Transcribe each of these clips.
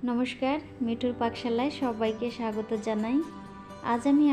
নমস্কার, মিঠুর পাকশালায় সবাইকে স্বাগত জানাই। আজ আমি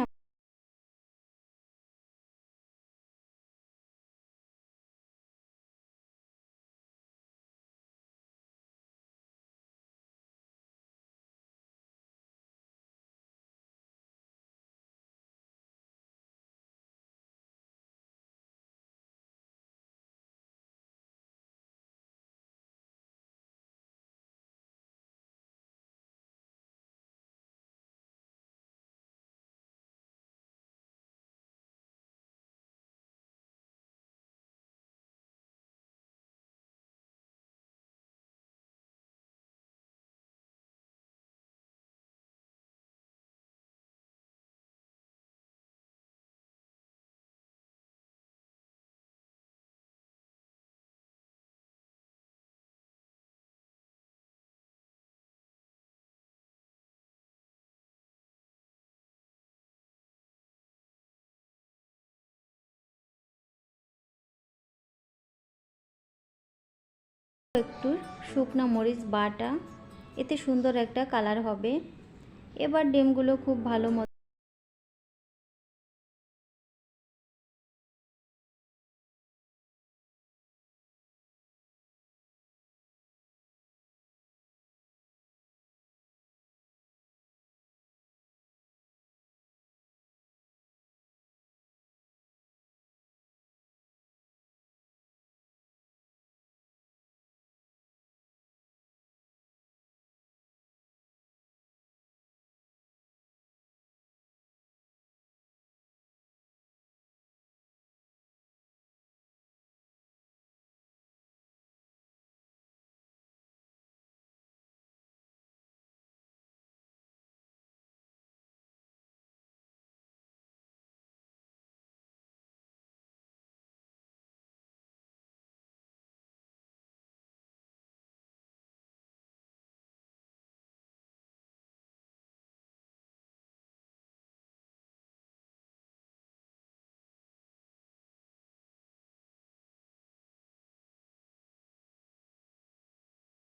একটু শুকনো মরিচ বাটা, এতে সুন্দর একটা কালার হবে। এবার ডিমগুলো খুব ভালো মতো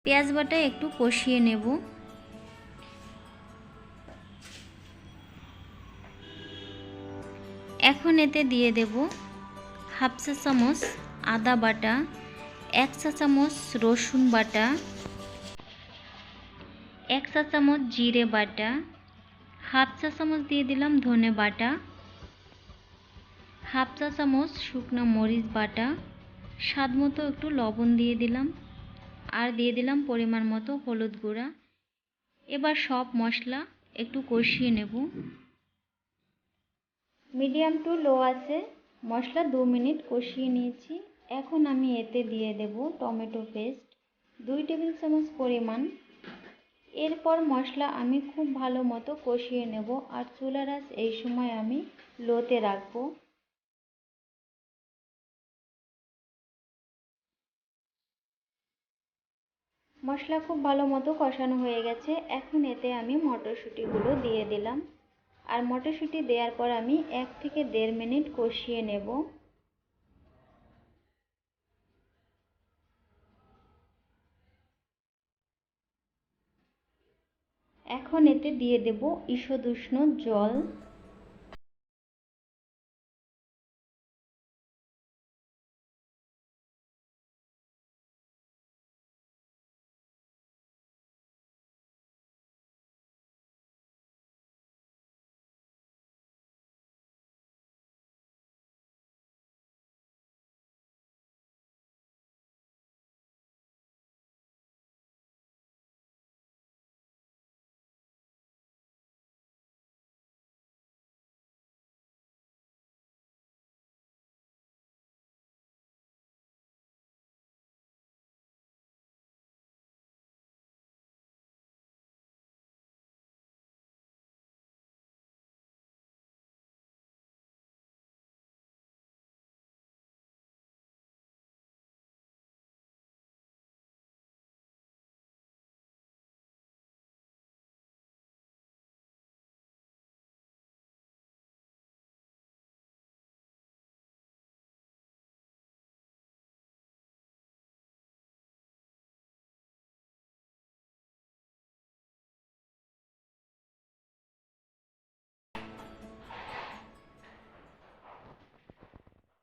পেঁয়াজ বাটা একটু কষিয়ে নেব। এখন এতে দিয়ে দেব হাফ চা চামচ আদা বাটা, 1 চা চামচ রসুন বাটা, 1 চা চামচ জিরে বাটা, হাফ চা চামচ দিয়ে দিলাম ধনে বাটা, হাফ চা চামচ শুকনো মরিচ বাটা, স্বাদ মতো একটু লবণ দিয়ে দিলাম, আর দিয়ে দিলাম পরিমাণ মতো হলুদ গুঁড়া। এবার সব মশলা একটু কষিয়ে নেব। মিডিয়াম টু লো আছে মশলা 2 মিনিট কষিয়ে নিয়েছি। এখন আমি এতে দিয়ে দেব টমেটো পেস্ট 2 টেবিল চামচ পরিমাণ। এরপর মশলা আমি খুব ভালো মতো কষিয়ে নেব, আর চুলার আঁচ এই সময় আমি লোতে রাখবো। মশলা খুব ভালো মতো কষানো হয়ে গেছে। এখন এতে আমি মটরশুঁটিগুলো দিয়ে দিলাম, আর মটরশুঁটি দেওয়ার পর আমি 1 থেকে 1.5 মিনিট কষিয়ে নেব। এখন এতে দিয়ে দেব ঈষদ উষ্ণ জল।